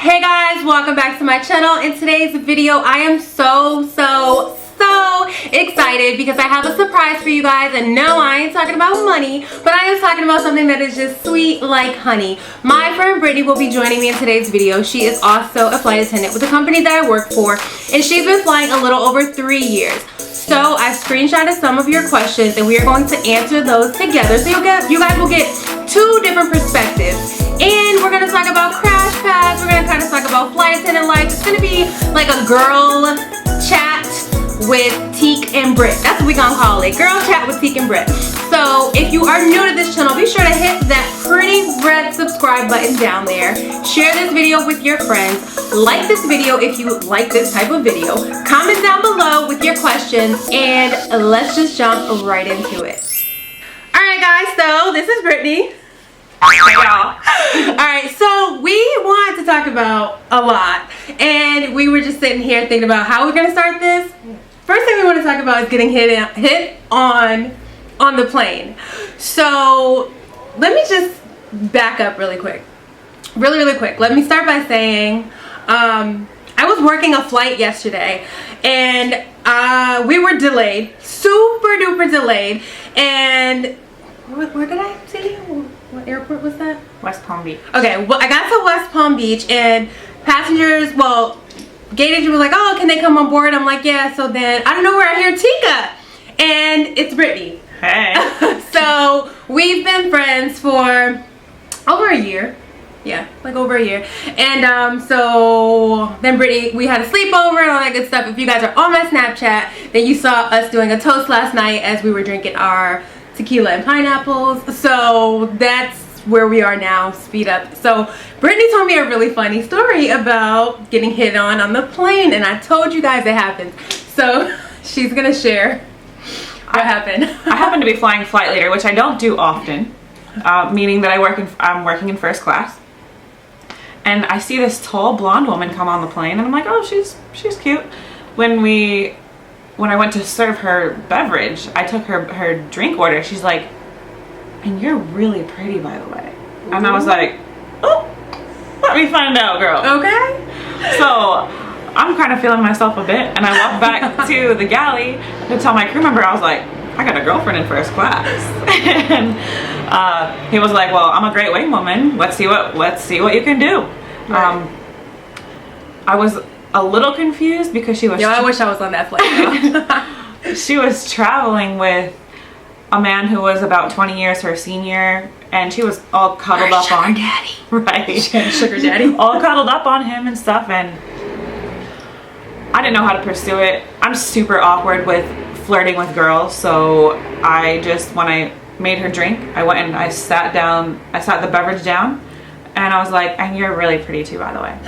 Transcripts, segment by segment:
Hey guys, welcome back to my channel. In today's video, I am so excited because I have a surprise for you guys. And no, I ain't talking about money, but I am talking about something that is just sweet like honey. My friend Brittany will be joining me in today's video. She is also a flight attendant with the company that I work for, and she's been flying a little over 3 years. So I screenshotted some of your questions and we are going to answer those together. So you guys will get two different perspectives. And we're gonna talk about crash pads. We're gonna kind of talk about flight attendant life. It's gonna be like a girl chat with Teak and Brit. That's what we're gonna call it. Girl chat with Teak and Brit. So if you are new to this channel, be sure to hit that pretty red subscribe button down there. Share this video with your friends. Like this video if you like this type of video. Comment down below with your questions, and let's just jump right into it. Alright guys, so this is Brittany. Hey y'all. Alright, so we wanted to talk about a lot, and we were just sitting here thinking about how we're going to start this. First thing we want to talk about is getting hit on the plane. So let me just back up really quick. Really quick. Let me start by saying I was working a flight yesterday, and we were delayed, super duper delayed, and where did I see you? What airport was that? West Palm Beach. Okay, well, I got to West Palm Beach, and passengers, well, gate agent was like, oh, can they come on board? I'm like, yeah. So then, I don't know where I hear Tika, and it's Brittany. Hey. So, we've been friends for over a year. Yeah, like over a year. And so then Brittany, we had a sleepover and all that good stuff. If you guys are on my Snapchat, then you saw us doing a toast last night as we were drinking our tequila and pineapples. So that's where we are now. Speed up. So Brittany told me a really funny story about getting hit on the plane, and I told you guys it happened. So she's gonna share what happened. I happen to be flying flight leader, which I don't do often, meaning that I'm working in first class. And I see this tall blonde woman come on the plane, and I'm like, oh, she's cute. When I went to serve her beverage, I took her drink order. She's like, and you're really pretty, by the way. And I was like, oh, let me find out, girl. Okay. So I'm kind of feeling myself a bit, and I walked back to the galley to tell my crew member, I was like, I got a girlfriend in first class. And he was like, well, I'm a great wing woman. Let's see what you can do. Right. I was a little confused because she was... I wish I was on that flight. She was traveling with a man who was about 20 years her senior, and she was all cuddled up on... Sugar daddy. Right. Sugar daddy. All cuddled up on him and stuff, and I didn't know how to pursue it. I'm super awkward with flirting with girls, so I just, when I made her drink, I went and I sat the beverage down, and I was like, and you're really pretty too, by the way.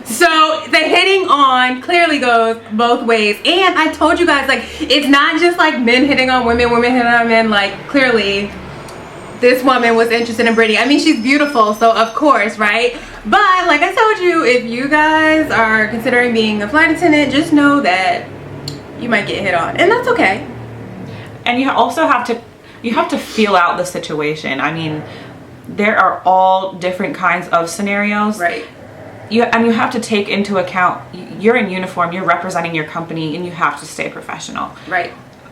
So the hitting on clearly goes both ways, and I told you guys, like, it's not just like men hitting on women, women hitting on men. Like, clearly this woman was interested in Brittany. I mean, she's beautiful, so of course, right? But like I told you, if you guys are considering being a flight attendant, just know that you might get hit on, and that's okay. And you also have to feel out the situation. I mean, there are all different kinds of scenarios. Right. You have to take into account, you're in uniform, you're representing your company, and you have to stay professional. Right.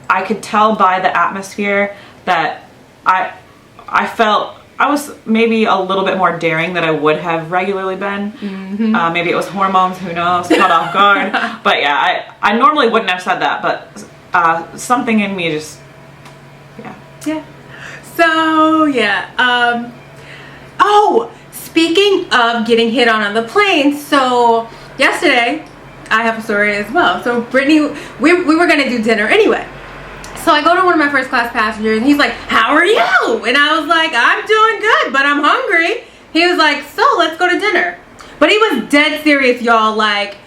I could tell by the atmosphere that I felt I was maybe a little bit more daring than I would have regularly been. Mm-hmm. Maybe it was hormones, who knows, caught off guard. But yeah, I normally wouldn't have said that, but something in me just, yeah. So yeah, oh, speaking of getting hit on the plane, so yesterday I have a story as well. So Brittany, we were gonna do dinner anyway. So I go to one of my first class passengers, and he's like, how are you? And I was like, I'm doing good, but I'm hungry. He was like, so let's go to dinner. But he was dead serious, y'all. Like,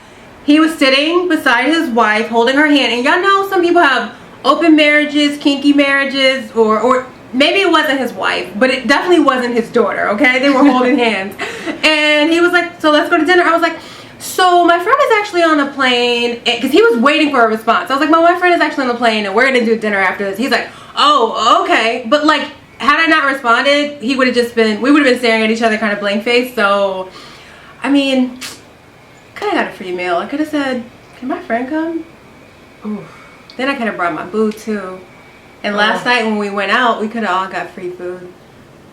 he was sitting beside his wife, holding her hand. And y'all know some people have open marriages, kinky marriages, or maybe it wasn't his wife, but it definitely wasn't his daughter, okay? They were holding hands. And he was like, so let's go to dinner. I was like, so my friend is actually on the plane, because he was waiting for a response. I was like, my friend is actually on the plane, and we're going to do dinner after this. He's like, oh, okay. But like, had I not responded, we would have been staring at each other kind of blank faced. So, I mean, kind of got a free meal. I could have said, can my friend come? Ooh. Then I could have brought my boo too. And last night when we went out, we could have all got free food.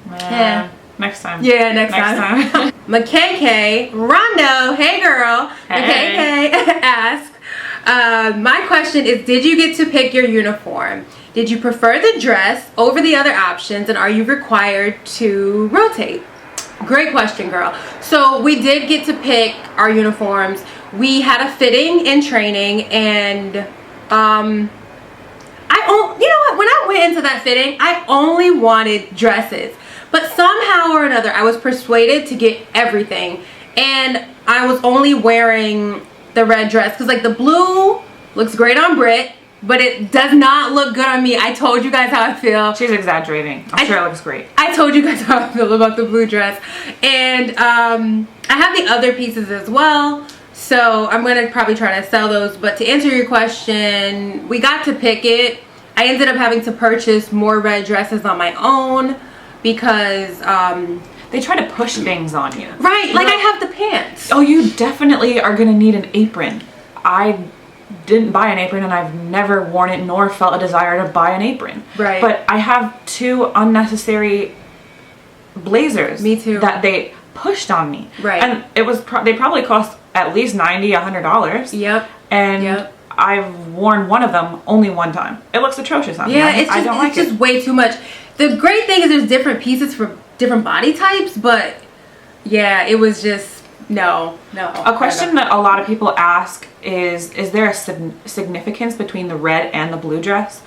Yeah. Next time. Yeah, next time. McKay Rondo, hey girl. Hey. McKay asks, my question is, did you get to pick your uniform? Did you prefer the dress over the other options, and are you required to rotate? Great question, girl. So we did get to pick our uniforms. We had a fitting in training, and you know what? When I went into that fitting, I only wanted dresses. But somehow or another, I was persuaded to get everything. And I was only wearing the red dress. Because, like, the blue looks great on Brit, but it does not look good on me. I told you guys how I feel. She's exaggerating. I'm sure it looks great. I told you guys how I feel about the blue dress. And I have the other pieces as well. So I'm going to probably try to sell those. But to answer your question, we got to pick it. I ended up having to purchase more red dresses on my own because they try to push things on you. Right, like I have the pants. Oh, you definitely are going to need an apron. I didn't buy an apron, and I've never worn it nor felt a desire to buy an apron. Right. But I have 2 unnecessary blazers. Me too. That they pushed on me. Right. And it was they probably cost at least $90, $100. Yep. And I've worn one of them only one time. It looks atrocious on me. Yeah, it's just way too much. The great thing is there's different pieces for different body types, but yeah, it was just no. A question that a lot of people ask is there a significance between the red and the blue dress?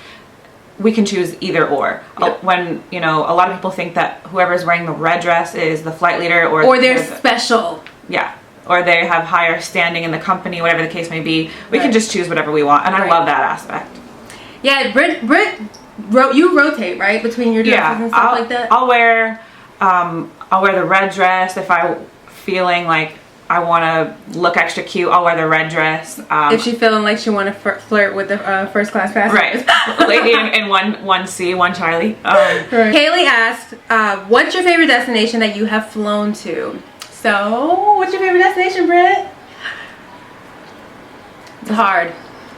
We can choose either or. Yep. When, you know, a lot of people think that whoever's wearing the red dress is the flight leader or they're special. Yeah. Or they have higher standing in the company, whatever the case may be. We can just choose whatever we want, and I love that aspect. Yeah, Brit, you rotate, right, between your dresses and stuff like that? I'll wear the red dress if I'm feeling like I want to look extra cute. I'll wear the red dress. If she's feeling like she want to flirt with the first class passengers. Right. Lady in 1C, one Charlie. Right. Kaylee asked, what's your favorite destination that you have flown to? So, what's your favorite destination, Brit? It's hard.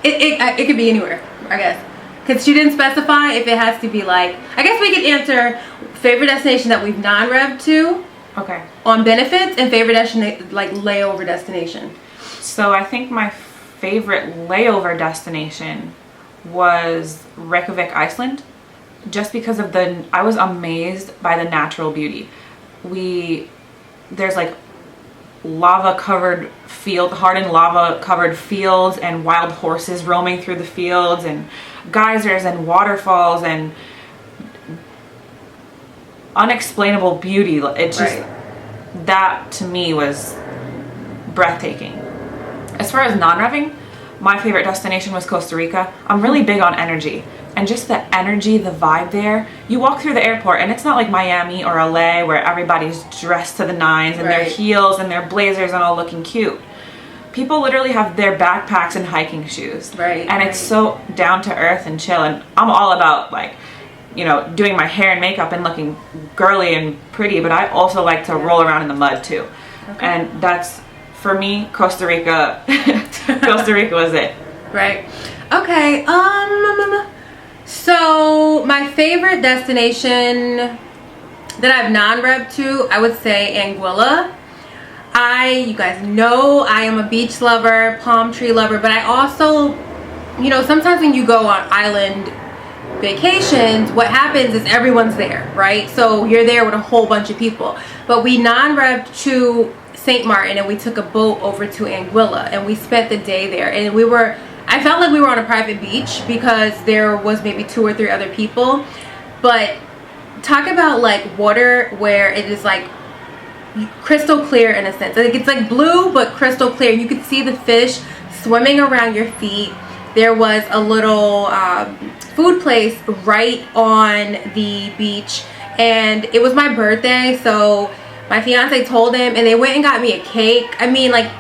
It could be anywhere, I guess. Because she didn't specify if it has to be like... I guess we could answer favorite destination that we've non-revved to. Okay. On benefits, and favorite destination, like layover destination. So I think my favorite layover destination was Reykjavik, Iceland. Just because of I was amazed by the natural beauty. There's like lava-covered hardened lava-covered fields and wild horses roaming through the fields and geysers and waterfalls and unexplainable beauty. It just, that to me was breathtaking. As far as non-revving, my favorite destination was Costa Rica. I'm really big on energy. And just the energy, the vibe there. You walk through the airport and it's not like Miami or LA where everybody's dressed to the nines and their heels and their blazers and all looking cute. People literally have their backpacks and hiking shoes. And it's so down to earth and chill. And I'm all about, like, you know, doing my hair and makeup and looking girly and pretty, but I also like to roll around in the mud too. And that's, for me, Costa Rica. Costa Rica was it. Right. Okay. So my favorite destination that I've non-revved to, I would say Anguilla. You guys know I am a beach lover, palm tree lover, but I also, you know, sometimes when you go on island vacations, what happens is everyone's there, right? So you're there with a whole bunch of people. But we non-revved to St. Martin and we took a boat over to Anguilla and we spent the day there, and I felt like we were on a private beach because there was maybe 2 or 3 other people. But talk about like water where it is like crystal clear in a sense. Like it's like blue but crystal clear. You could see the fish swimming around your feet. There was a little food place right on the beach, and it was my birthday, so my fiance told him, and they went and got me a cake. I mean, like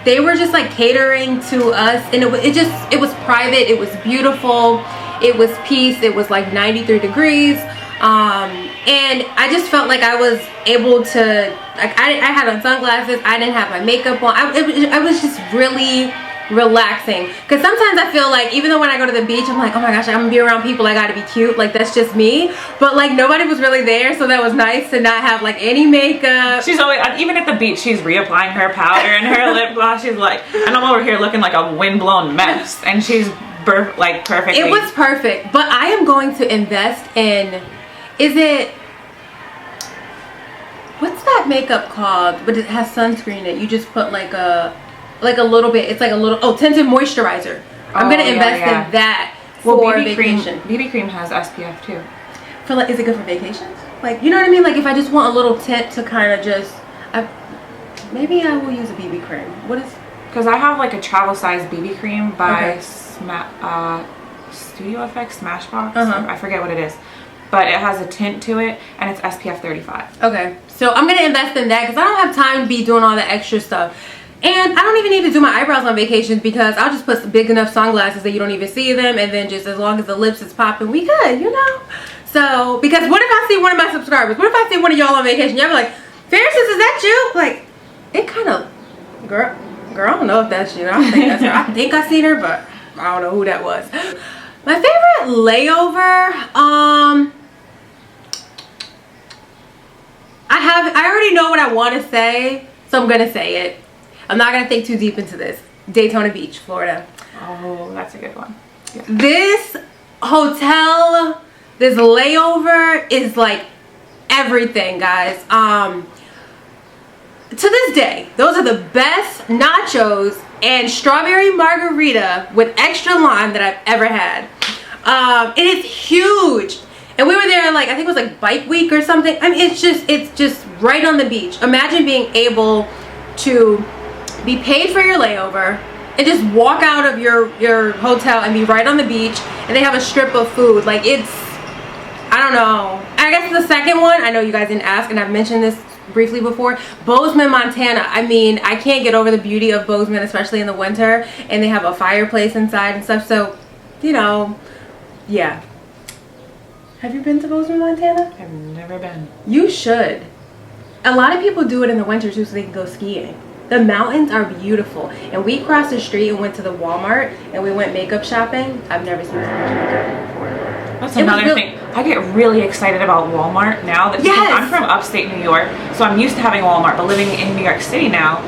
they were just like catering to us, and it was private. It was beautiful. It was peace. It was like 93 degrees. And I just felt like I was able to, like, I had on sunglasses, I didn't have my makeup on. I was just really relaxing, because sometimes I feel like, even though when I go to the beach I'm like, oh my gosh, I'm gonna be around people, I gotta be cute, like that's just me, but like nobody was really there, so that was nice to not have like any makeup. She's always, even at the beach, she's reapplying her powder and her lip gloss. She's like, and I'm over here looking like a windblown mess, and she's like perfect. It was perfect. But I am going to invest in, what's that makeup called, but it has sunscreen in it? You just put like a little bit, it's like a little, tinted moisturizer. I'm gonna invest in that for vacation. BB cream has SPF too. For like, is it good for vacations? Like, you know what I mean? Like if I just want a little tint to kind of just, maybe I will use a BB cream. What is? Because I have like a travel size BB cream by Studio FX Smashbox. I forget what it is. But it has a tint to it, and it's SPF 35. Okay, so I'm gonna invest in that, because I don't have time to be doing all the extra stuff. And I don't even need to do my eyebrows on vacations, because I'll just put some big enough sunglasses that you don't even see them, and then just as long as the lips is popping, we good, you know? So, because what if I see one of my subscribers? What if I see one of y'all on vacation? Y'all be like, Fierceness, is that you? Like, it kind of, girl, I don't know if that's you. I don't think that's her. I think I seen her, but I don't know who that was. My favorite layover, I already know what I want to say, so I'm gonna say it. I'm not gonna think too deep into this. Daytona Beach, Florida. Oh, that's a good one. Yeah. This hotel, this layover is like everything, guys. To this day, those are the best nachos and strawberry margarita with extra lime that I've ever had. It is huge. And we were there, like, I think it was like bike week or something. I mean, it's just right on the beach. Imagine being able to be paid for your layover and just walk out of your hotel and be right on the beach, and they have a strip of food. Like, it's, I don't know. I guess the second one, I know you guys didn't ask, and I've mentioned this briefly before, Bozeman, Montana. I mean, I can't get over the beauty of Bozeman, especially in the winter, and they have a fireplace inside and stuff, so, you know, yeah. Have you been to Bozeman, Montana? I've never been. You should. A lot of people do it in the winter too, so they can go skiing. The mountains are beautiful. And we crossed the street and went to the Walmart, and we went makeup shopping. I've never seen so much makeup before. That's another thing. I get really excited about Walmart now. That I'm from upstate New York, so I'm used to having Walmart. But living in New York City now,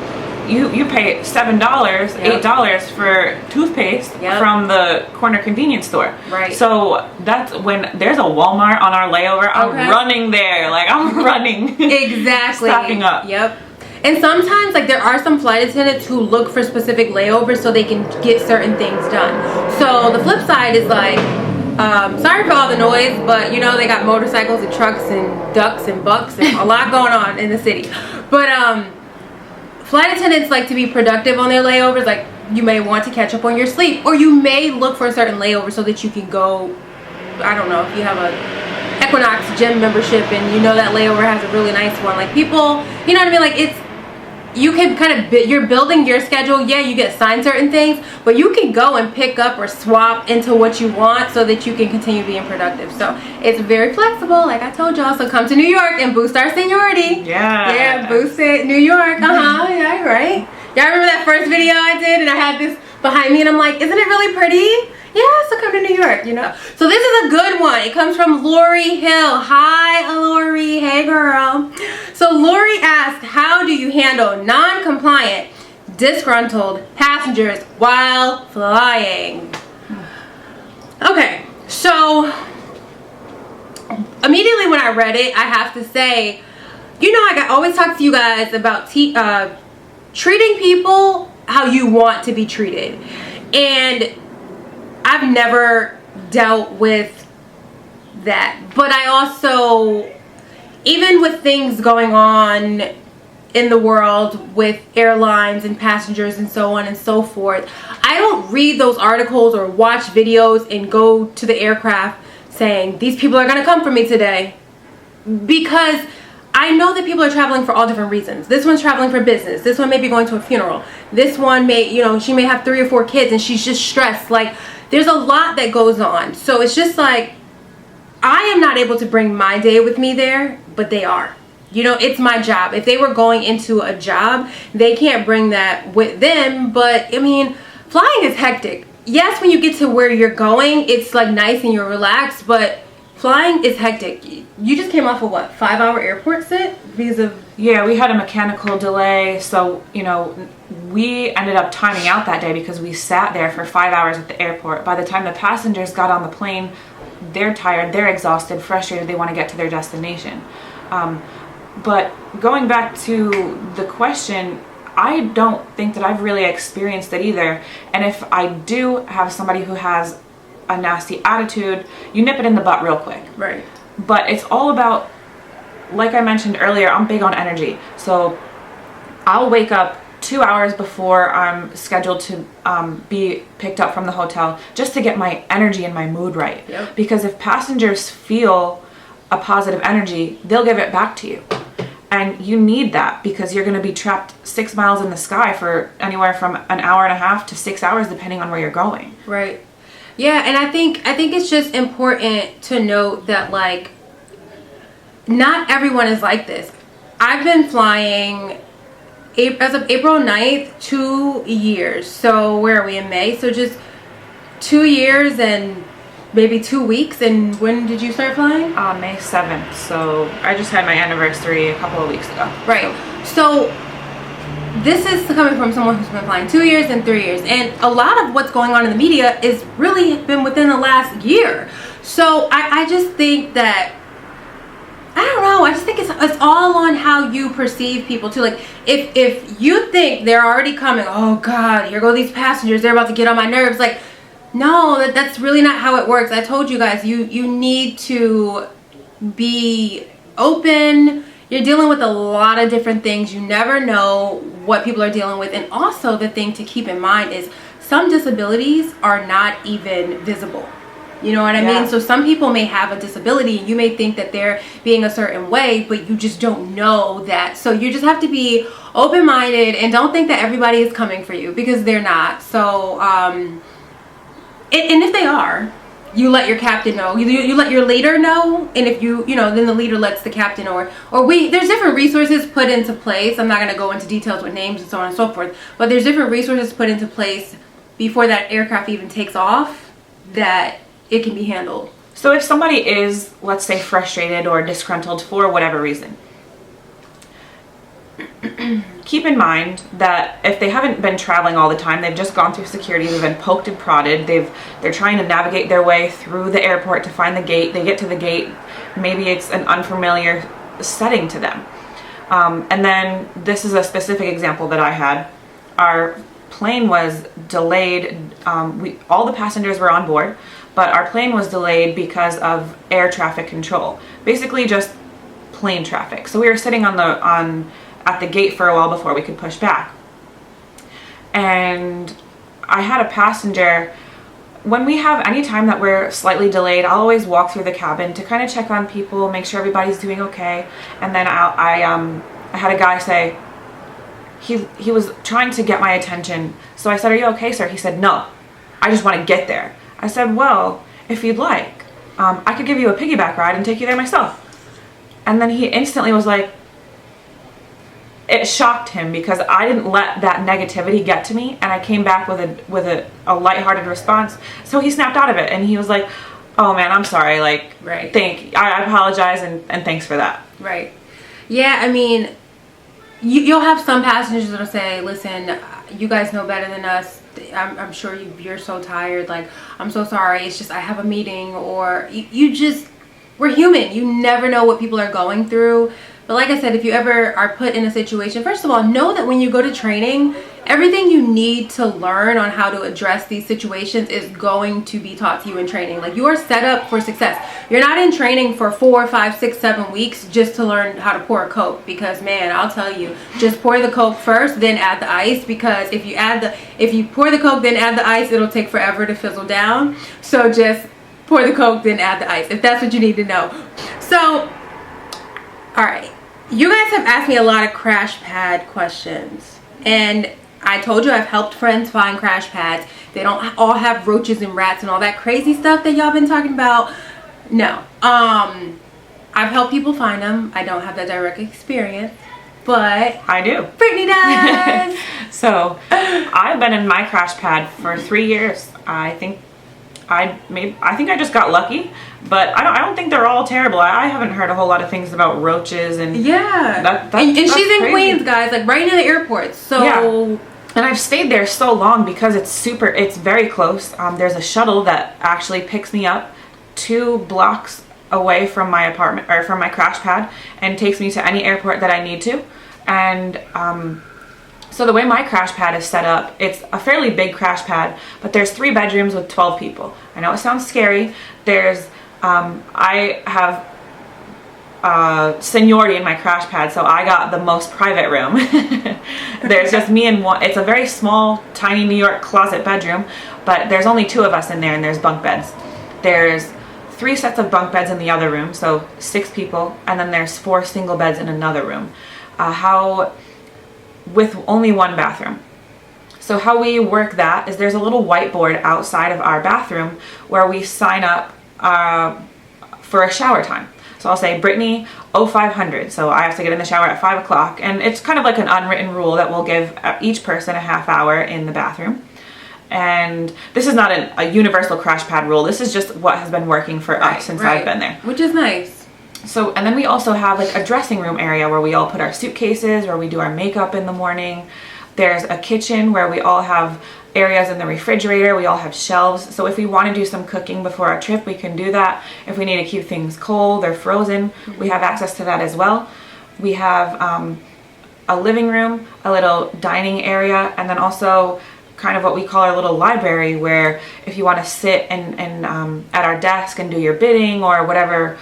you pay $7, $8 for toothpaste from the corner convenience store. Right. So that's when there's a Walmart on our layover. I'm running there. Like, I'm running. Exactly. Stocking up. Yep. And sometimes, like, there are some flight attendants who look for specific layovers so they can get certain things done. So the flip side is like, sorry for all the noise, but you know, they got motorcycles and trucks and ducks and bucks and a lot going on in the city. But flight attendants like to be productive on their layovers. Like, you may want to catch up on your sleep, or you may look for a certain layover so that you can go, I don't know, if you have a Equinox gym membership and you know that layover has a really nice one. Like, people, you know what I mean? Like, it's, you can kind of, you're building your schedule. Yeah, you get assigned certain things, but you can go and pick up or swap into what you want so that you can continue being productive. So it's very flexible, like I told y'all. So come to New York and boost our seniority. Yeah, boost it. New York. Yeah, right. Y'all remember that first video I did and I had this behind me and I'm like, isn't it really pretty? Yeah, so come to New York, you know. So this is a good one. It comes from Lori Hill. Hi, Lori. Hey, girl. So Lori asked, how do you handle non-compliant, disgruntled passengers while flying? Okay, so immediately when I read it, I have to say, you know, I always talk to you guys about treating people how you want to be treated. And I've never dealt with that, but I also, even with things going on in the world with airlines and passengers and so on and so forth, I don't read those articles or watch videos and go to the aircraft saying, these people are going to come for me today, because I know that people are traveling for all different reasons. This one's traveling for business. This one may be going to a funeral. This one may, you know, she may have 3 or 4 kids and she's just stressed. Like, there's a lot that goes on. So it's just like, I am not able to bring my day with me there, but they are. You know, it's my job. If they were going into a job, they can't bring that with them. But I mean, flying is hectic. Yes, when you get to where you're going, it's like nice and you're relaxed, but flying is hectic. You just came off of what, 5-hour airport sit because of... Yeah, we had a mechanical delay, so, you know, we ended up timing out that day because we sat there for 5 hours at the airport. By the time the passengers got on the plane, they're tired, they're exhausted, frustrated, they want to get to their destination. But going back to the question, I don't think that I've really experienced it either. And if I do have somebody who has a nasty attitude, you nip it in the butt real quick. Right. But it's all about, like I mentioned earlier, I'm big on energy. So I'll wake up 2 hours before I'm scheduled to be picked up from the hotel just to get my energy and my mood right. Yep. Because if passengers feel a positive energy, they'll give it back to you. And you need that because you're going to be trapped 6 miles in the sky for anywhere from an hour and a half to 6 hours, depending on where you're going. Right. Yeah, and I think it's just important to note that, like, not everyone is like this. I've been flying as of April 9th, 2 years. So where are we in May? So just 2 years and maybe 2 weeks. And when did you start flying? May 7th. So I just had my anniversary a couple of weeks ago. Right. So this is coming from someone who's been flying 2 years and 3 years. And a lot of what's going on in the media is really been within the last year. So I just think that, I don't know, I just think it's all on how you perceive people too. Like, if you think they're already coming, oh God, here go these passengers, they're about to get on my nerves. Like, no, that's really not how it works. I told you guys, you need to be open. You're dealing with a lot of different things. You never know what people are dealing with. And also the thing to keep in mind is some disabilities are not even visible. You know what I mean? So some people may have a disability and you may think that they're being a certain way, but you just don't know that. So you just have to be open-minded and don't think that everybody is coming for you, because they're not. So, and if they are, you let your captain know. You let your leader know, and if you know, then the leader lets the captain or there's different resources put into place. I'm not going to go into details with names and so on and so forth, but there's different resources put into place before that aircraft even takes off that it can be handled. So if somebody is, let's say, frustrated or disgruntled for whatever reason, keep in mind that if they haven't been traveling all the time, they've just gone through security, they've been poked and prodded, they're trying to navigate their way through the airport to find the gate, they get to the gate, maybe it's an unfamiliar setting to them. And then this is a specific example that I had. Our plane was delayed, all the passengers were on board, but our plane was delayed because of air traffic control. Basically just plane traffic. So we were sitting at the gate for a while before we could push back. And I had a passenger, when we have any time that we're slightly delayed, I'll always walk through the cabin to kind of check on people, make sure everybody's doing okay. And then I had a guy say, he was trying to get my attention. So I said, "Are you okay, sir?" He said, "No, I just want to get there." I said, "Well, if you'd like, I could give you a piggyback ride and take you there myself." And then he instantly was like, it shocked him because I didn't let that negativity get to me, and I came back with a lighthearted response. So he snapped out of it and he was like, "Oh man, I'm sorry, like, right. I apologize and thanks for that." Right. Yeah, I mean, you'll have some passengers that'll say, "Listen, you guys know better than us. I'm sure you're so tired. Like, I'm so sorry. It's just I have a meeting." Or we're human. You never know what people are going through. But like I said, if you ever are put in a situation, first of all, know that when you go to training, everything you need to learn on how to address these situations is going to be taught to you in training. Like, you are set up for success. You're not in training for 4, 5, 6, 7 weeks just to learn how to pour a Coke, because man, I'll tell you, just pour the Coke first, then add the ice, because if you pour the Coke then add the ice, it'll take forever to fizzle down. So just pour the Coke then add the ice, if that's what you need to know. So, all right, you guys have asked me a lot of crash pad questions, and I told you I've helped friends find crash pads. They don't all have roaches and rats and all that crazy stuff that y'all been talking about. No. I've helped people find them. I don't have that direct experience, but I do. Brittany does. So I've been in my crash pad for 3 years. I think I just got lucky, but I don't think they're all terrible. I haven't heard a whole lot of things about roaches and yeah. And she's in crazy. Queens, guys, like right near the airport. So yeah. And I've stayed there so long because it's very close. There's a shuttle that actually picks me up 2 blocks away from my apartment or from my crash pad and takes me to any airport that I need to. And so the way my crash pad is set up, it's a fairly big crash pad, but there's 3 bedrooms with 12 people. I know it sounds scary. There's I have seniority in my crash pad, so I got the most private room. There's just me and one. It's a very small, tiny New York closet bedroom, but there's only 2 of us in there, and there's bunk beds. There's 3 sets of bunk beds in the other room, so 6 people, and then there's 4 single beds in another room. With only 1 bathroom. So how we work that is there's a little whiteboard outside of our bathroom where we sign up for a shower time. So I'll say, Brittany, 0500. So I have to get in the shower at 5 o'clock. And it's kind of like an unwritten rule that we'll give each person a half hour in the bathroom. And this is not a universal crash pad rule. This is just what has been working for us since I've been there. Which is nice. So, and then we also have like a dressing room area where we all put our suitcases, where we do our makeup in the morning. There's a kitchen where we all have areas in the refrigerator. We all have shelves. So if we want to do some cooking before our trip, we can do that. If we need to keep things cold or frozen, we have access to that as well. We have a living room, a little dining area, and then also kind of what we call our little library, where if you want to sit and at our desk and do your bidding or whatever.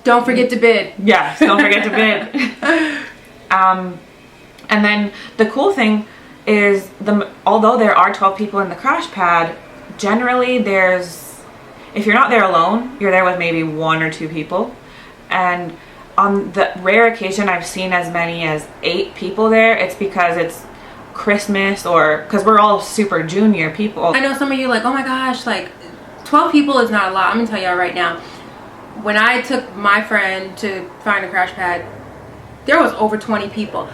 Don't forget to bid. Yes, don't forget to bid. And then the cool thing is, although there are 12 people in the crash pad, generally if you're not there alone, you're there with maybe 1 or 2 people. And on the rare occasion I've seen as many as 8 people there, it's because it's Christmas or because we're all super junior people. I know some of you are like, oh my gosh, like 12 people is not a lot. I'm gonna tell y'all right now, when I took my friend to find a crash pad, there was over 20 people,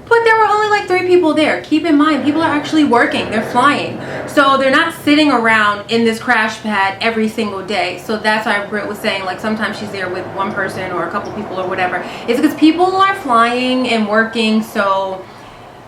but there were only like 3 people there. Keep in mind, people are actually working, they're flying, so they're not sitting around in this crash pad every single day. So that's why Brit was saying, like, sometimes she's there with 1 person or a couple people or whatever. It's because people are flying and working, so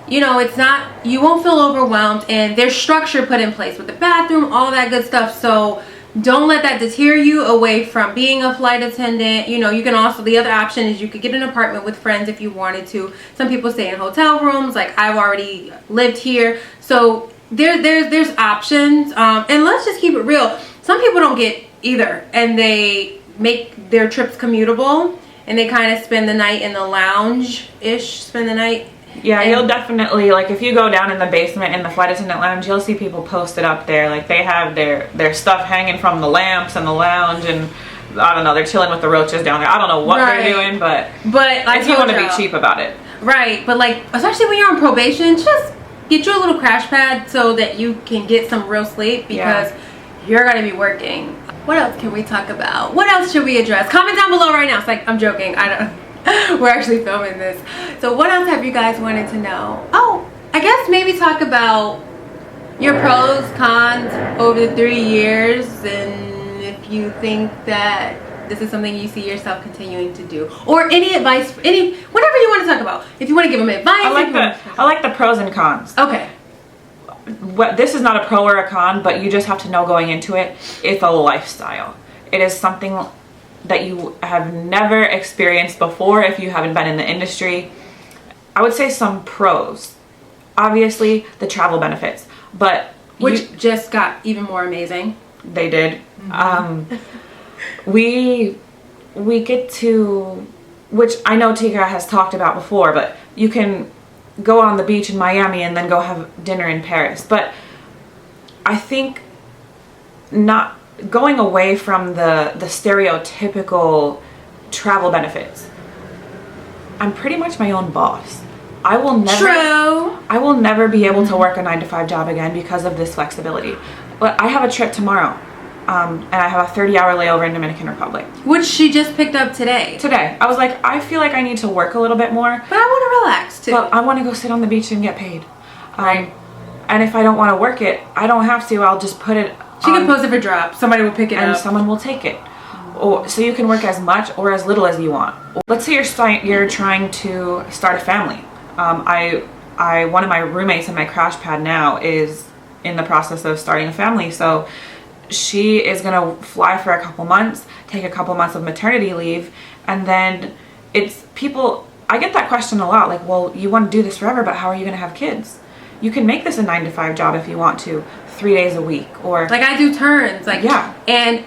you know, it's not, you won't feel overwhelmed, and there's structure put in place with the bathroom, all that good stuff. So don't let that deter you away from being a flight attendant. You know, you can also, the other option is you could get an apartment with friends if you wanted to. Some people stay in hotel rooms, like I've already lived here. So there's options. And let's just keep it real. Some people don't get either, and they make their trips commutable, and they kind of spend the night in the lounge-ish, spend the night. Yeah, you'll definitely, like, if you go down in the basement in the flight attendant lounge, you'll see people posted up there. Like, they have their stuff hanging from the lamps in the lounge, and I don't know, they're chilling with the roaches down there. I don't know what they're doing, but if you want to be cheap about it. Right, but like, especially when you're on probation, just get you a little crash pad so that you can get some real sleep, because you're going to be working. What else can we talk about? What else should we address? Comment down below right now. It's like, I'm joking. I don't. We're actually filming this. So what else have you guys wanted to know? Oh, I guess maybe talk about your pros, cons over the 3 years, and if you think that this is something you see yourself continuing to do, or any advice, whatever you want to talk about. If you want to give them advice. I like the pros and cons. Okay. This is not a pro or a con, but you just have to know going into it, it's a lifestyle. It is something that you have never experienced before if you haven't been in the industry. I would say some pros. Obviously, the travel benefits, but which just got even more amazing. They did. Mm-hmm. We get to, which I know Tika has talked about before, but you can go on the beach in Miami and then go have dinner in Paris. But I think not going away from the stereotypical travel benefits. I'm pretty much my own boss. I will never be able to work a 9-to-5 job again because of this flexibility. But I have a trip tomorrow. And I have a 30-hour layover in Dominican Republic. Which she just picked up today. Today. I was like, I feel like I need to work a little bit more. But I want to relax too. But I want to go sit on the beach and get paid. Right. And if I don't want to work it, I don't have to. I'll just put it She can post it for drop. Somebody will pick it up. And someone will take it. Or, so you can work as much or as little as you want. Let's say you're trying to start a family. One of my roommates in my crash pad now is in the process of starting a family. So she is gonna fly for a couple months, take a couple months of maternity leave, and then I get that question a lot, like, well, you want to do this forever, but how are you gonna have kids? You can make this a 9-to-5 job if you want to, 3 days a week, or like I do turns, like, yeah. And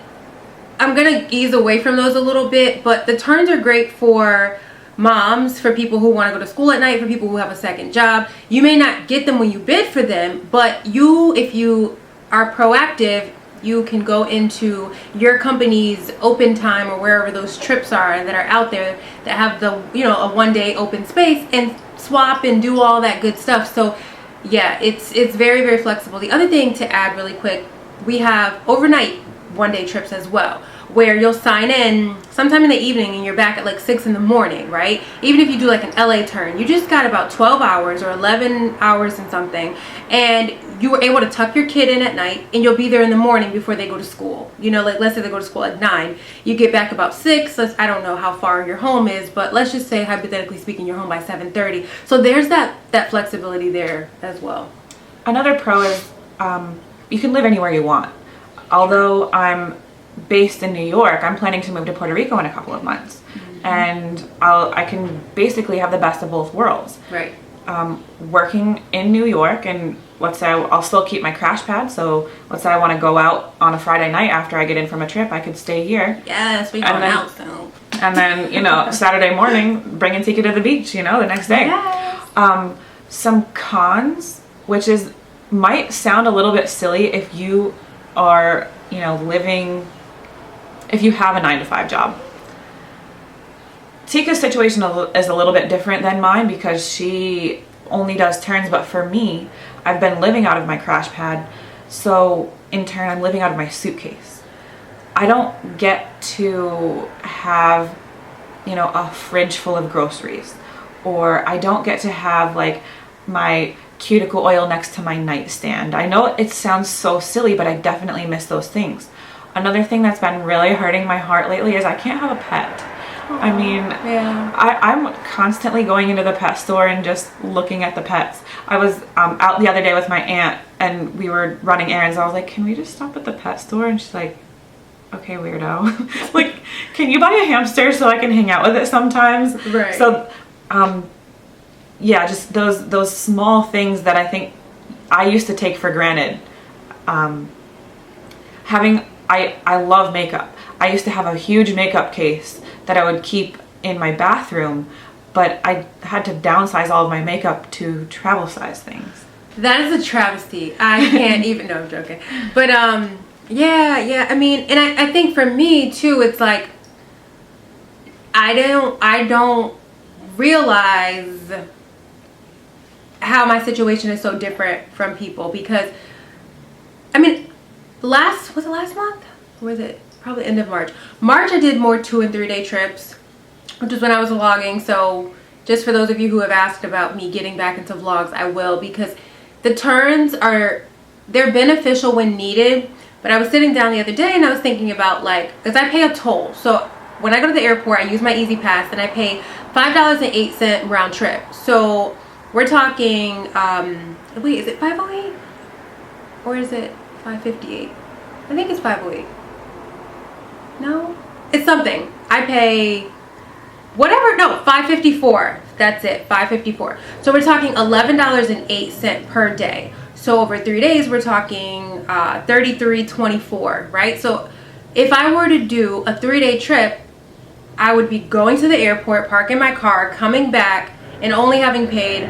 I'm gonna ease away from those a little bit, but the turns are great for moms, for people who want to go to school at night, for people who have a second job. You may not get them when you bid for them, but if you are proactive, you can go into your company's open time or wherever those trips are that are out there that have the, a 1-day open space and swap and do all that good stuff. So yeah, it's very, very flexible. The other thing to add really quick, we have overnight 1-day trips as well, where you'll sign in sometime in the evening and you're back at like 6 in the morning, right? Even if you do like an LA turn, you just got about 12 hours or 11 hours and something, and you were able to tuck your kid in at night and you'll be there in the morning before they go to school. Like let's say they go to school at 9, you get back about 6. I don't know how far your home is, but let's just say hypothetically speaking you're home by 7:30. So there's that flexibility there as well. Another pro is you can live anywhere you want. Although I'm based in New York, I'm planning to move to Puerto Rico in a couple of months. Mm-hmm. And I can basically have the best of both worlds. Right. Working in New York, and let's say I'll still keep my crash pad, so let's say I want to go out on a Friday night after I get in from a trip, I could stay here. Yes, we're going out so. And then, Saturday morning, bring Antika to the beach, the next day. Yes. Some cons, which might sound a little bit silly if you are, if you have a 9-to-5 job. Tika's situation is a little bit different than mine because she only does turns, but for me, I've been living out of my crash pad, so in turn I'm living out of my suitcase. I don't get to have, a fridge full of groceries, or I don't get to have like my cuticle oil next to my nightstand. I know it sounds so silly, but I definitely miss those things. Another thing that's been really hurting my heart lately is I can't have a pet. I mean, yeah. I'm constantly going into the pet store and just looking at the pets. I was out the other day with my aunt and we were running errands. I was like, can we just stop at the pet store? And she's like, okay, weirdo. Like, can you buy a hamster so I can hang out with it sometimes? Right. So, yeah, just those small things that I think I used to take for granted. I love makeup. I used to have a huge makeup case that I would keep in my bathroom, but I had to downsize all of my makeup to travel size things. That is a travesty. I can't even, no, I'm joking. But yeah, I mean, and I think for me too, it's like, I don't realize how my situation is so different from people, because I mean, was it last month? Or was it probably end of March? I did more 2- and 3-day trips, which is when I was vlogging. So just for those of you who have asked about me getting back into vlogs, I will, because the turns they're beneficial when needed. But I was sitting down the other day and I was thinking about, like, because I pay a toll. So when I go to the airport, I use my Easy Pass and I pay $5.08 round trip. So we're talking, wait, is it 508? Or is it 558? I think it's 508. No? It's something. I pay whatever, no, 554. That's it, 554. So we're talking $11.08 per day. So over 3 days, we're talking $33.24, right? So if I were to do a 3-day trip, I would be going to the airport, parking my car, coming back, and only having paid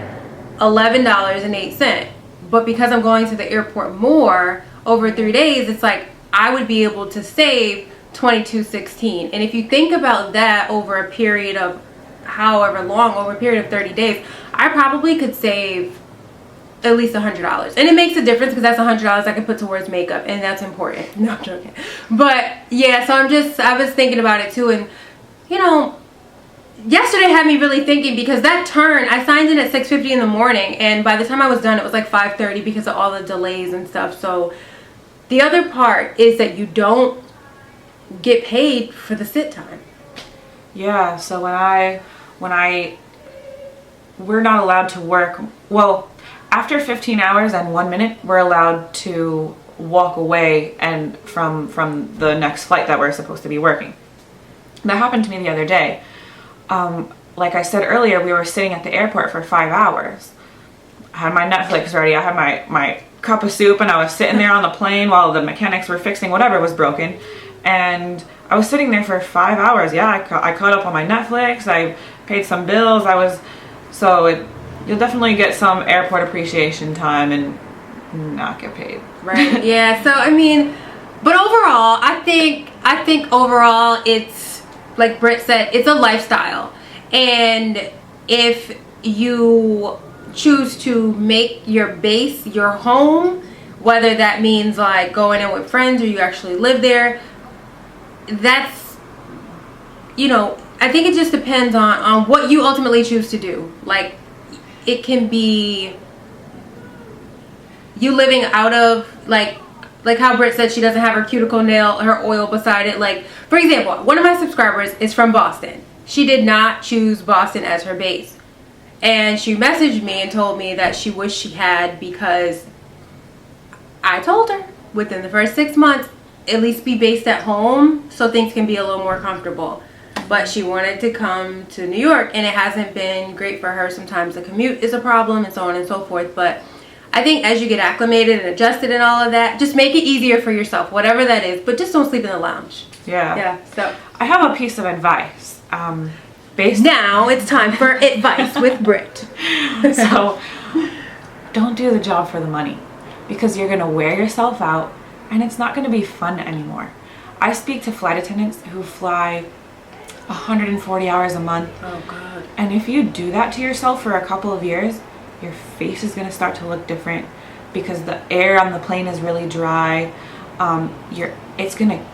$11.08. But because I'm going to the airport more over 3 days, it's like I would be able to save $22.16. And if you think about that over a period of however long, over a period of 30 days, I probably could save at least $100. And it makes a difference because that's $100 I can put towards makeup, and that's important. No, I'm joking. But yeah, so I was thinking about it too, and you know, yesterday had me really thinking because that turn, I signed in at 6:50 in the morning, and by the time I was done, it was like 5:30 because of all the delays and stuff. So the other part is that you don't get paid for the sit time. Yeah, so we're not allowed to work, well, after 15 hours and 1 minute, we're allowed to walk away and from the next flight that we're supposed to be working. That happened to me the other day. Like I said earlier, we were sitting at the airport for 5 hours. I had my Netflix ready, I had my cup of soup, and I was sitting there on the plane while the mechanics were fixing whatever was broken. And I was sitting there for 5 hours. Yeah, I caught up on my Netflix, I paid some bills, you'll definitely get some airport appreciation time and not get paid. Right. Yeah. So I mean, but overall, I think overall it's like Brit said, it's a lifestyle, and if you choose to make your base your home, whether that means like going in with friends or you actually live there, that's, you know, I think it just depends on what you ultimately choose to do. Like, it can be you living out of like how Brit said she doesn't have her cuticle nail, her oil beside it. Like, for example, one of my subscribers is from Boston. She did not choose Boston as her base, and she messaged me and told me that she wished she had, because I told her within the first 6 months at least be based at home so things can be a little more comfortable. But she wanted to come to New York, and it hasn't been great for her. Sometimes the commute is a problem and so on and so forth. But I think as you get acclimated and adjusted and all of that, just make it easier for yourself, whatever that is. But just don't sleep in the lounge. Yeah. Yeah. So I have a piece of advice. Now it's time for advice with Brit. So don't do the job for the money, because you're going to wear yourself out and it's not going to be fun anymore. I speak to flight attendants who fly 140 hours a month. Oh God. And if you do that to yourself for a couple of years, your face is going to start to look different because the air on the plane is really dry. It's going to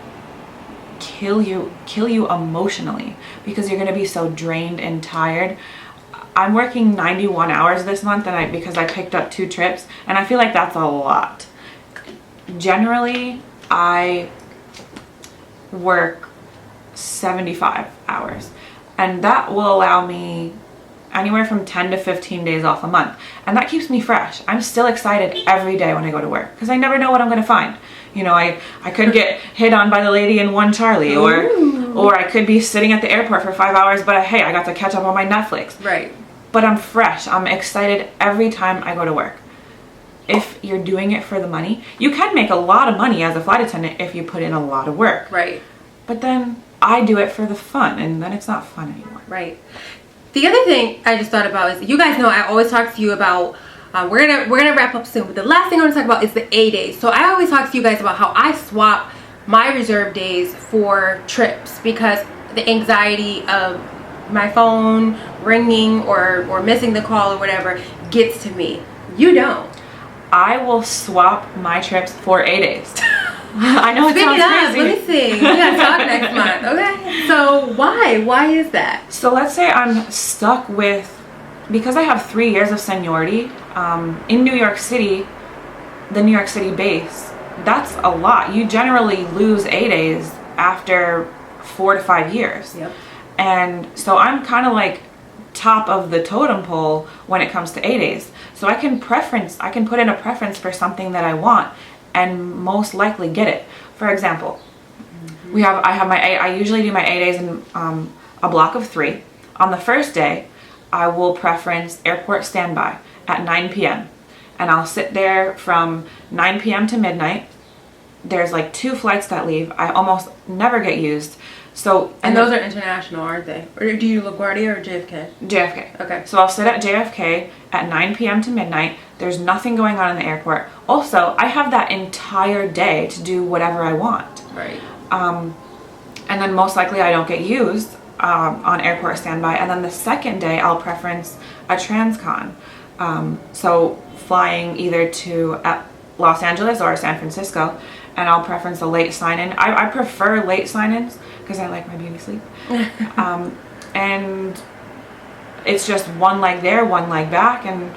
kill you emotionally, because you're going to be so drained and tired. I'm working 91 hours this month, and because I picked up 2 trips, and I feel like that's a lot. Generally, I work 75 hours, and that will allow me anywhere from 10 to 15 days off a month, and that keeps me fresh. I'm still excited every day when I go to work, because I never know what I'm going to find. You know, I could get hit on by the lady in One Charlie, or I could be sitting at the airport for 5 hours, but hey, I got to catch up on my Netflix. Right. But I'm fresh. I'm excited every time I go to work. If you're doing it for the money, you can make a lot of money as a flight attendant if you put in a lot of work. Right. But then I do it for the fun, and then it's not fun anymore. Right. The other thing I just thought about is, you guys know I always talk to you about, we're gonna wrap up soon, but the last thing I want to talk about is the A days. So I always talk to you guys about how I swap my reserve days for trips, because the anxiety of my phone ringing or missing the call or whatever gets to me. You don't. I will swap my trips for A days. I know it sounds crazy. Let me see. We gotta talk next month. Okay. So why is that? So let's say I'm stuck with, because I have 3 years of seniority in New York City, the New York City base. That's a lot. You generally lose A days after 4 to 5 years. Yep. And so I'm kind of like top of the totem pole when it comes to A days. So I can put in a preference for something that I want and most likely get it. For example, I usually do my A days in a block of 3. On the first day, I will preference airport standby at 9 p.m. and I'll sit there from 9 p.m. to midnight. There's like 2 flights that leave. I almost never get used. So, and those are international, aren't they? Or do you do LaGuardia or JFK? JFK. Okay. So I'll sit at JFK at 9 p.m. to midnight. There's nothing going on in the airport. Also, I have that entire day to do whatever I want. Right. And then most likely I don't get used on airport standby. And then the second day I'll preference a transcon. So flying either to Los Angeles or San Francisco, and I'll preference the late sign-in. I prefer late sign-ins because I like my beauty sleep. And it's just one leg there, one leg back, and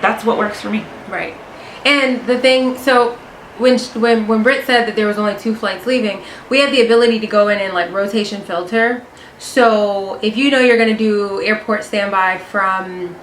that's what works for me. Right. And the thing, so when Brit said that there was only 2 flights leaving, we have the ability to go in and like rotation filter. So if you know you're going to do airport standby from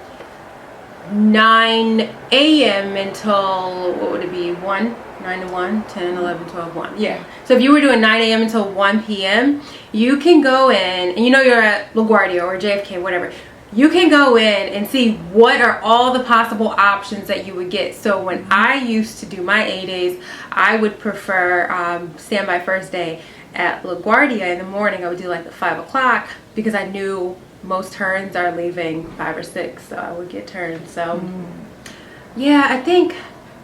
9 a.m. until, what would it be, 1? 9 to 1, 10, 11, 12, 1. Yeah. So if you were doing 9 a.m. until 1 p.m., you can go in, and you know you're at LaGuardia or JFK, whatever. You can go in and see what are all the possible options that you would get. So when I used to do my A days, I would prefer standby first day at LaGuardia in the morning. I would do like the 5 o'clock because I knew most turns are leaving 5 or 6, so I would get turns. So yeah, I think.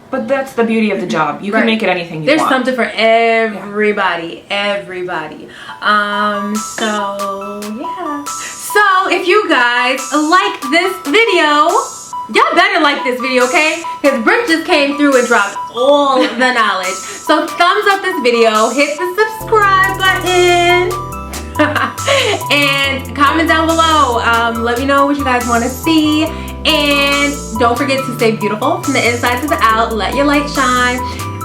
But that's the beauty of the job. You can make it anything you want. There's something for everybody, everybody. So yeah. So if you guys like this video, y'all better like this video, okay? Because Brit just came through and dropped all the knowledge. So thumbs up this video, hit the subscribe button, and comment down below. Let me know what you guys want to see. And don't forget to stay beautiful from the inside to the out. Let your light shine.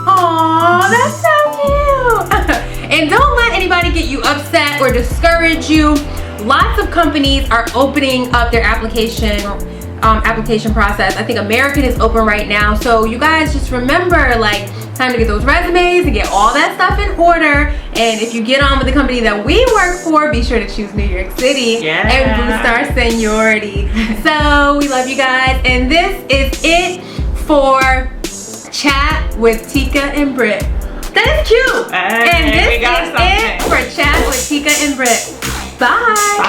Aww, that's so cute. And don't let anybody get you upset or discourage you. Lots of companies are opening up their application process. I think American is open right now. So you guys just remember, like, time to get those resumes and get all that stuff in order. And if you get on with the company that we work for, be sure to choose New York City and boost our seniority. So we love you guys. And this is it for Chat with Tika and Brit. That is cute. Hey, and this is it for Chat with Tika and Brit. Bye.